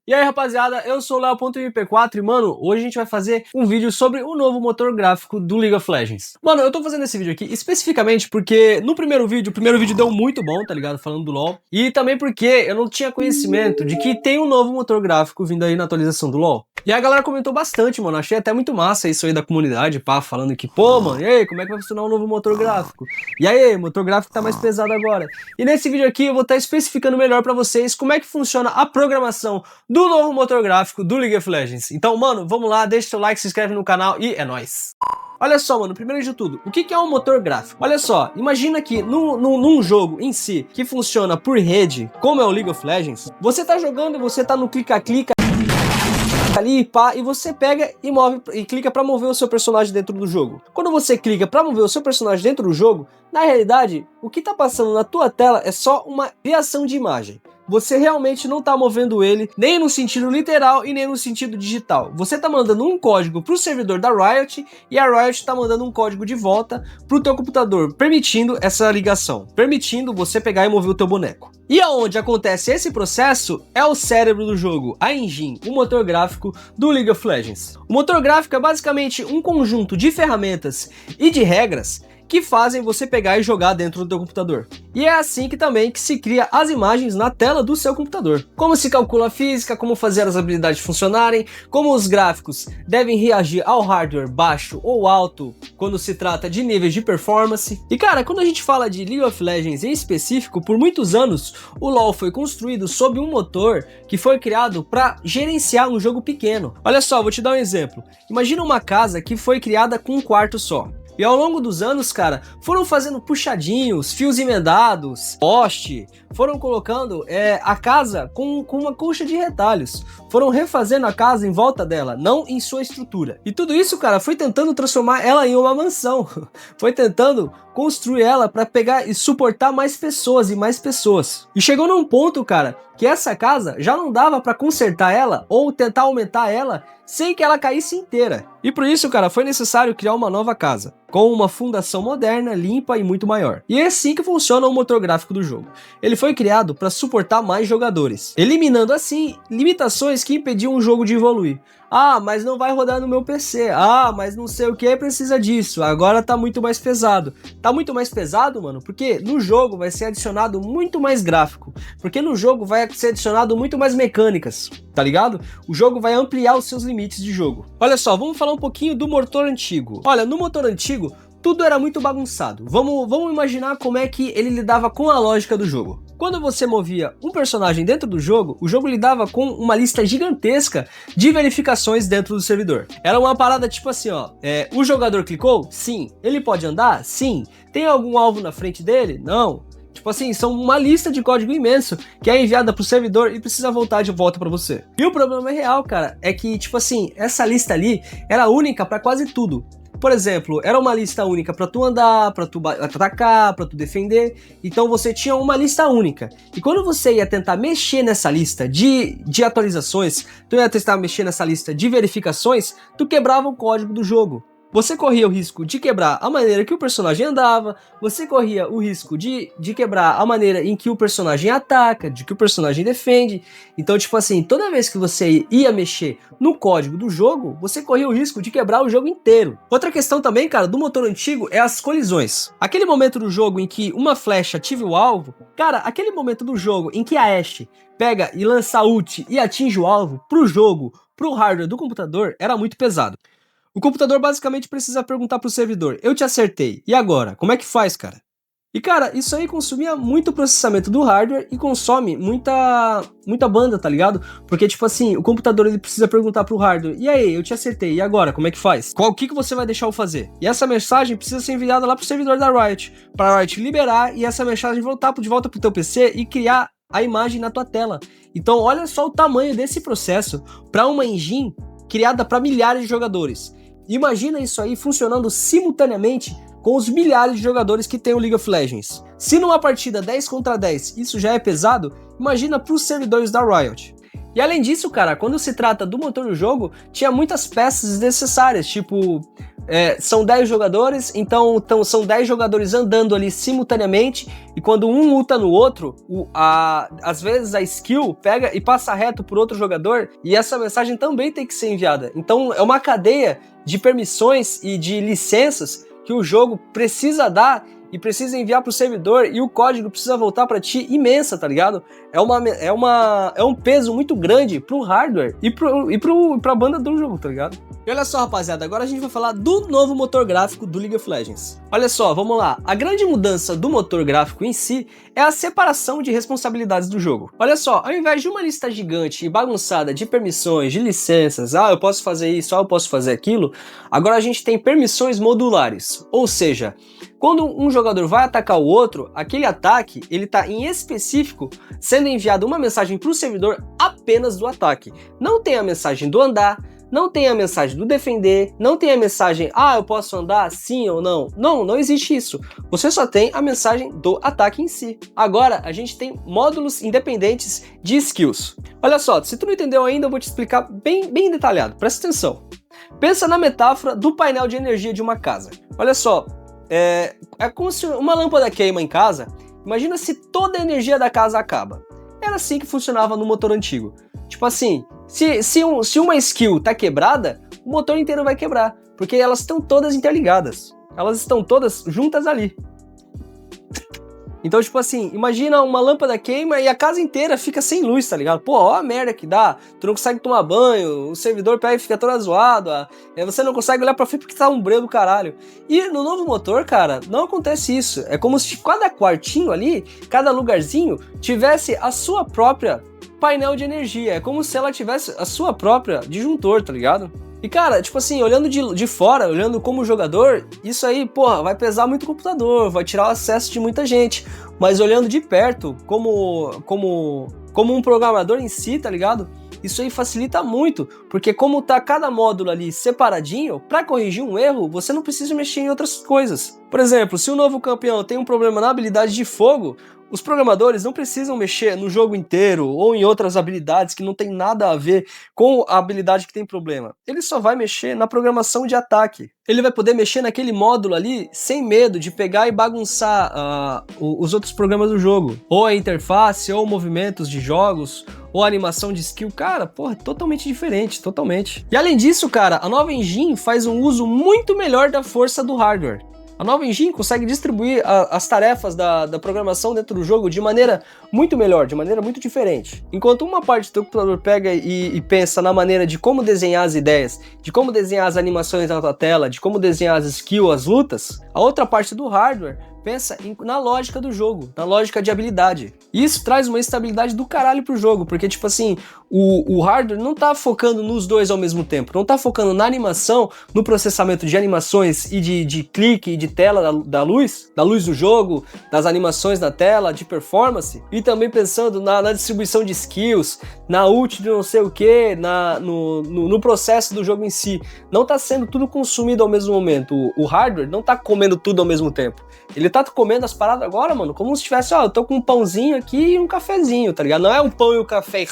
E aí rapaziada, eu sou o Leo.mp4 e mano, hoje a gente vai fazer um vídeo sobre o novo motor gráfico do League of Legends. Mano, eu tô fazendo esse vídeo aqui especificamente porque no primeiro vídeo, o primeiro vídeo deu muito bom, tá ligado? Falando do LoL. E também porque eu não tinha conhecimento de que tem um novo motor gráfico vindo aí na atualização do LoL. E a galera comentou bastante, mano, achei até muito massa isso aí da comunidade, pá, falando que, pô, mano, e aí, como é que vai funcionar o novo motor gráfico? E aí, motor gráfico tá mais pesado agora. E nesse vídeo aqui eu vou estar especificando melhor pra vocês como é que funciona a programação do novo motor gráfico do League of Legends. Então, mano, vamos lá, deixa seu like, se inscreve no canal e é nóis! Olha só, mano, primeiro de tudo, o que é um motor gráfico? Olha só, imagina que num jogo em si, que funciona por rede, como é o League of Legends, você tá jogando e você tá no clica-clica ali, pá, e você pega e move e clica para mover o seu personagem dentro do jogo. Quando você clica para mover o seu personagem dentro do jogo, na realidade, o que tá passando na tua tela é só uma criação de imagem. Você realmente não tá movendo ele nem no sentido literal e nem no sentido digital. Você tá mandando um código pro servidor da Riot e a Riot tá mandando um código de volta pro teu computador, permitindo essa ligação, permitindo você pegar e mover o teu boneco. E aonde acontece esse processo é o cérebro do jogo, a engine, o motor gráfico do League of Legends. O motor gráfico é basicamente um conjunto de ferramentas e de regras que fazem você pegar e jogar dentro do teu computador. E é assim que também que se cria as imagens na tela do seu computador. Como se calcula a física, como fazer as habilidades funcionarem, como os gráficos devem reagir ao hardware baixo ou alto quando se trata de níveis de performance. E cara, quando a gente fala de League of Legends em específico, por muitos anos o LoL foi construído sob um motor que foi criado para gerenciar um jogo pequeno. Olha só, vou te dar um exemplo. Imagina uma casa que foi criada com um quarto só. E ao longo dos anos, cara, foram fazendo puxadinhos, fios emendados, poste, foram colocando a casa com uma colcha de retalhos. Foram refazendo a casa em volta dela, não em sua estrutura. E tudo isso, cara, foi tentando transformar ela em uma mansão. Foi tentando construir ela para pegar e suportar mais pessoas e mais pessoas. E chegou num ponto, cara, que essa casa já não dava para consertar ela ou tentar aumentar ela sem que ela caísse inteira. E por isso, cara, foi necessário criar uma nova casa, com uma fundação moderna, limpa e muito maior. E é assim que funciona o motor gráfico do jogo. Ele foi criado para suportar mais jogadores, eliminando assim limitações que impediam o jogo de evoluir. Ah, mas não vai rodar no meu PC. Ah, mas não sei o que precisa disso. Agora tá muito mais pesado. Tá muito mais pesado, mano, porque no jogo vai ser adicionado muito mais gráfico. Porque no jogo vai ser adicionado muito mais mecânicas, tá ligado? O jogo vai ampliar os seus limites de jogo. Olha só, vamos falar um pouquinho do motor antigo. Olha, no motor antigo, tudo era muito bagunçado. Vamos imaginar como é que ele lidava com a lógica do jogo. Quando você movia um personagem dentro do jogo, o jogo lidava com uma lista gigantesca de verificações dentro do servidor. Era uma parada tipo assim, ó, o jogador clicou? Sim. Ele pode andar? Sim. Tem algum alvo na frente dele? Não. Tipo assim, são uma lista de código imenso que é enviada pro servidor e precisa voltar de volta pra você. E o problema real, cara, é que, tipo assim, essa lista ali era única pra quase tudo. Por exemplo, era uma lista única para tu andar, para tu atacar, para tu defender. Então você tinha uma lista única. E quando você ia tentar mexer nessa lista de atualizações, tu ia tentar mexer nessa lista de verificações, tu quebrava o código do jogo. Você corria o risco de quebrar a maneira que o personagem andava, você corria o risco de quebrar a maneira em que o personagem ataca, de que o personagem defende. Então, tipo assim, toda vez que você ia mexer no código do jogo, você corria o risco de quebrar o jogo inteiro. Outra questão também, cara, do motor antigo é as colisões. Aquele momento do jogo em que uma flecha ative o alvo, cara, aquele momento do jogo em que a Ashe pega e lança ult e atinge o alvo pro jogo, pro hardware do computador, era muito pesado. O computador basicamente precisa perguntar pro servidor, eu te acertei, e agora? Como é que faz, cara? E cara, isso aí consumia muito processamento do hardware e consome muita banda, tá ligado? Porque tipo assim, o computador ele precisa perguntar pro hardware, e aí, eu te acertei, e agora? Como é que faz? O que você vai deixar eu fazer? E essa mensagem precisa ser enviada lá pro servidor da Riot, pra Riot liberar e essa mensagem voltar de volta pro teu PC e criar a imagem na tua tela. Então olha só o tamanho desse processo para uma engine criada para milhares de jogadores. Imagina isso aí funcionando simultaneamente com os milhares de jogadores que tem o League of Legends. Se numa partida 10 contra 10 isso já é pesado, imagina para os servidores da Riot. E além disso, cara, quando se trata do motor do jogo, tinha muitas peças desnecessárias, tipo são 10 jogadores, então são 10 jogadores andando ali simultaneamente, e quando um luta no outro, às vezes a skill pega e passa reto por outro jogador, e essa mensagem também tem que ser enviada. Então é uma cadeia de permissões e de licenças que o jogo precisa dar e precisa enviar pro servidor, e o código precisa voltar para ti imensa, tá ligado? É um peso muito grande pro hardware e pra banda do jogo, tá ligado? E olha só, rapaziada, agora a gente vai falar do novo motor gráfico do League of Legends. Olha só, vamos lá. A grande mudança do motor gráfico em si é a separação de responsabilidades do jogo. Olha só, ao invés de uma lista gigante e bagunçada de permissões, de licenças, eu posso fazer isso, eu posso fazer aquilo, agora a gente tem permissões modulares. Ou seja, quando um jogador vai atacar o outro, aquele ataque, ele tá em específico sendo enviado uma mensagem para o servidor apenas do ataque. Não tem a mensagem do andar, não tem a mensagem do defender, não tem a mensagem, eu posso andar sim ou não. Não existe isso. Você só tem a mensagem do ataque em si. Agora, a gente tem módulos independentes de skills. Olha só, se tu não entendeu ainda, eu vou te explicar bem detalhado. Presta atenção. Pensa na metáfora do painel de energia de uma casa. Olha só, é como se uma lâmpada queima em casa. Imagina se toda a energia da casa acaba. Era assim que funcionava no motor antigo. Tipo assim, se uma skill tá quebrada, o motor inteiro vai quebrar, porque elas estão todas interligadas. Elas estão todas juntas ali. Então, tipo assim, imagina uma lâmpada queima e a casa inteira fica sem luz, tá ligado? Pô, ó a merda que dá. Tu não consegue tomar banho, o servidor pega e fica todo zoado, você não consegue olhar pra frente porque tá um breu do caralho. E no novo motor, cara, não acontece isso. É como se cada quartinho ali, cada lugarzinho, tivesse a sua própria painel de energia. É como se ela tivesse a sua própria disjuntor, tá ligado? E cara, tipo assim, olhando de fora, olhando como jogador, isso aí, porra, vai pesar muito o computador, vai tirar o acesso de muita gente. Mas olhando de perto, como um programador em si, tá ligado? Isso aí facilita muito, porque como tá cada módulo ali separadinho, para corrigir um erro, você não precisa mexer em outras coisas. Por exemplo, se o novo campeão tem um problema na habilidade de fogo, os programadores não precisam mexer no jogo inteiro ou em outras habilidades que não tem nada a ver com a habilidade que tem problema. Ele só vai mexer na programação de ataque. Ele vai poder mexer naquele módulo ali sem medo de pegar e bagunçar os outros programas do jogo. Ou a interface, ou movimentos de jogos, ou a animação de skill. Cara, porra, totalmente diferente, totalmente. E além disso, cara, a nova engine faz um uso muito melhor da força do hardware. A nova engine consegue distribuir as tarefas da programação dentro do jogo de maneira muito melhor, de maneira muito diferente. Enquanto uma parte do computador pega e pensa na maneira de como desenhar as ideias, de como desenhar as animações na tua tela, de como desenhar as skills, as lutas, a outra parte do hardware pensa na lógica do jogo, na lógica de habilidade. E isso traz uma estabilidade do caralho pro jogo, porque tipo assim, o hardware não tá focando nos dois ao mesmo tempo, não tá focando na animação, no processamento de animações e de clique e de tela da luz do jogo, das animações na tela, de performance, e também pensando na distribuição de skills, na ult de não sei o que, no processo do jogo em si. Não tá sendo tudo consumido ao mesmo momento, o hardware não tá comendo tudo ao mesmo tempo. Ele tá comendo as paradas agora, mano, como se tivesse, eu tô com um pãozinho aqui e um cafezinho, tá ligado? Não é um pão e um café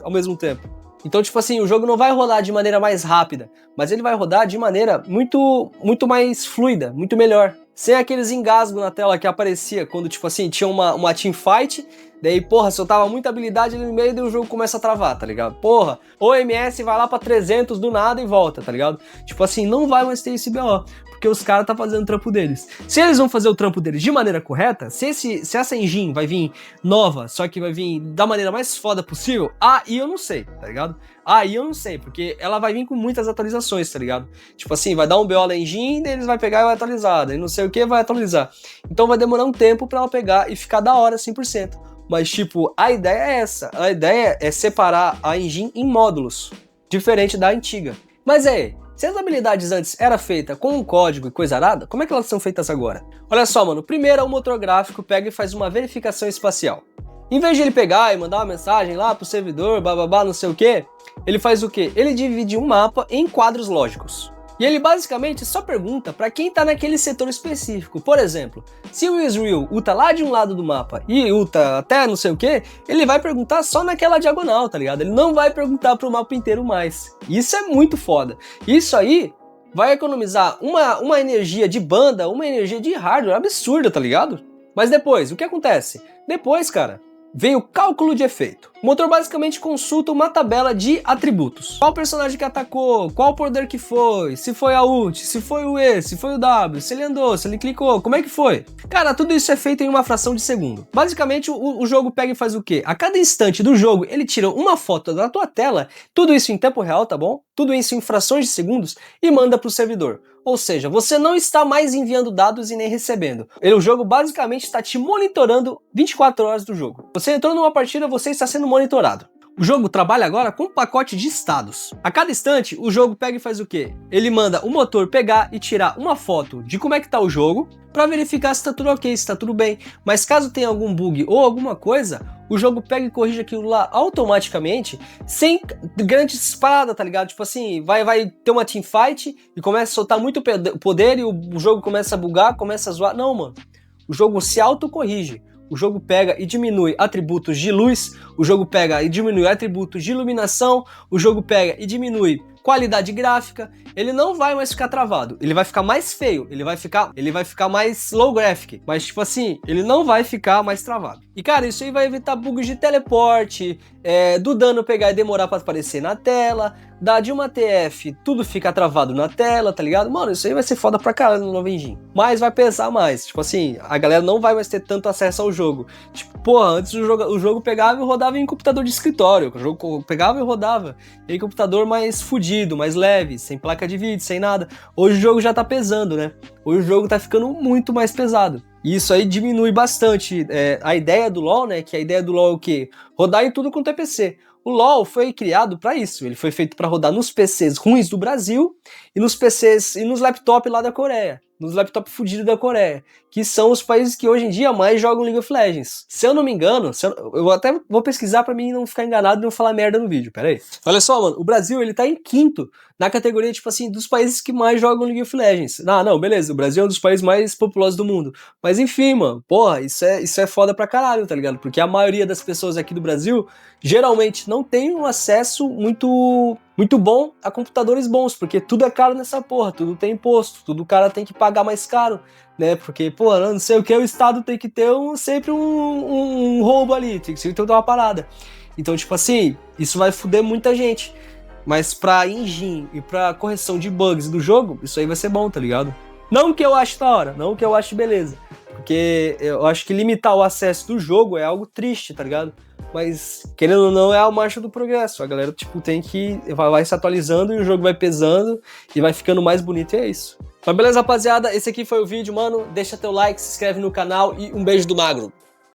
ao mesmo tempo. Então, tipo assim, o jogo não vai rodar de maneira mais rápida, mas ele vai rodar de maneira muito mais fluida, muito melhor. Sem aqueles engasgos na tela que aparecia quando, tipo assim, tinha uma teamfight, daí, porra, se eu tava muita habilidade ali no meio, daí o jogo começa a travar, tá ligado? Porra, o MS vai lá pra 300 do nada e volta, tá ligado? Tipo assim, não vai mais ter esse BO, porque os caras tá fazendo o trampo deles. Se eles vão fazer o trampo deles de maneira correta, se essa engine vai vir nova, só que vai vir da maneira mais foda possível, aí eu não sei, tá ligado? Aí eu não sei, porque ela vai vir com muitas atualizações, tá ligado? Tipo assim, vai dar um BO na engine, daí eles vai pegar e vai atualizar, daí não sei o que vai atualizar. Então vai demorar um tempo pra ela pegar e ficar da hora 100%. Mas tipo, a ideia é essa, a ideia é separar a engine em módulos, diferente da antiga. Mas aí, se as habilidades antes eram feitas com um código e coisa arada, como é que elas são feitas agora? Olha só, mano, primeiro o motor gráfico pega e faz uma verificação espacial. Em vez de ele pegar e mandar uma mensagem lá pro servidor, bababá, não sei o que, ele faz o quê? Ele divide um mapa em quadros lógicos. E ele basicamente só pergunta para quem tá naquele setor específico. Por exemplo, se o Israel ulta lá de um lado do mapa e ulta até não sei o que, ele vai perguntar só naquela diagonal, tá ligado? Ele não vai perguntar pro mapa inteiro mais. Isso é muito foda. Isso aí vai economizar uma energia de banda, uma energia de hardware absurda, tá ligado? Mas depois, o que acontece? Depois, cara, vem o cálculo de efeito. O motor basicamente consulta uma tabela de atributos. Qual personagem que atacou, qual poder que foi, se foi a ult, se foi o E, se foi o W, se ele andou, se ele clicou, como é que foi? Cara, tudo isso é feito em uma fração de segundo. Basicamente, o jogo pega e faz o quê? A cada instante do jogo, ele tira uma foto da tua tela, tudo isso em tempo real, tá bom? Tudo isso em frações de segundos e manda pro servidor. Ou seja, você não está mais enviando dados e nem recebendo. O jogo basicamente está te monitorando 24 horas do jogo. Você entrou numa partida, você está sendo monitorado. O jogo trabalha agora com um pacote de estados. A cada instante, o jogo pega e faz o quê? Ele manda o motor pegar e tirar uma foto de como é que tá o jogo, para verificar se tá tudo ok, se tá tudo bem. Mas caso tenha algum bug ou alguma coisa, o jogo pega e corrige aquilo lá automaticamente, sem grande espada, tá ligado? Tipo assim, vai ter uma teamfight e começa a soltar muito poder e o jogo começa a bugar, começa a zoar. Não, mano. O jogo se autocorrige. O jogo pega e diminui atributos de luz, o jogo pega e diminui atributos de iluminação, o jogo pega e diminui qualidade gráfica. Ele não vai mais ficar travado, ele vai ficar mais feio, ele vai ficar mais low graphic, mas tipo assim, ele não vai ficar mais travado. E cara, isso aí vai evitar bugs de teleporte, do dano pegar e demorar pra aparecer na tela, da de uma TF, tudo fica travado na tela, tá ligado? Mano, isso aí vai ser foda pra caralho no Novengin. Mas vai pesar mais, tipo assim, a galera não vai mais ter tanto acesso ao jogo. Tipo, porra, antes o jogo pegava e rodava em computador de escritório, o jogo pegava e rodava em computador mais fudido, mais leve, sem placa de vídeo, sem nada. Hoje o jogo já tá pesando, né? Hoje o jogo tá ficando muito mais pesado. E isso aí diminui bastante a ideia do LoL, né? Que a ideia do LoL é o quê? Rodar em tudo com TPC. O LoL foi criado para isso, ele foi feito para rodar nos PCs ruins do Brasil e nos PCs e nos laptops lá da Coreia, nos laptops fudidos da Coreia, que são os países que hoje em dia mais jogam League of Legends. Se eu não me engano, eu até vou pesquisar para mim não ficar enganado e não falar merda no vídeo, pera aí. Olha só, mano, o Brasil ele tá em quinto na categoria, tipo assim, dos países que mais jogam League of Legends. Não, beleza, o Brasil é um dos países mais populosos do mundo. Mas enfim, mano, porra, isso é foda pra caralho, tá ligado? Porque a maioria das pessoas aqui do Brasil geralmente não tem um acesso muito bom a computadores bons, porque tudo é caro nessa porra, tudo tem imposto, tudo o cara tem que pagar mais caro, né? Porque, pô, não sei o que, o Estado tem que ter sempre um roubo ali, tem que ter uma parada. Então, tipo assim, isso vai foder muita gente. Mas pra engine e pra correção de bugs do jogo, isso aí vai ser bom, tá ligado? Não que eu ache da hora, não que eu ache beleza. Porque eu acho que limitar o acesso do jogo é algo triste, tá ligado? Mas, querendo ou não, é a marcha do progresso. A galera, tipo, tem que... vai se atualizando e o jogo vai pesando e vai ficando mais bonito e é isso. Mas beleza, rapaziada? Esse aqui foi o vídeo, mano. Deixa teu like, se inscreve no canal e um beijo do Magro.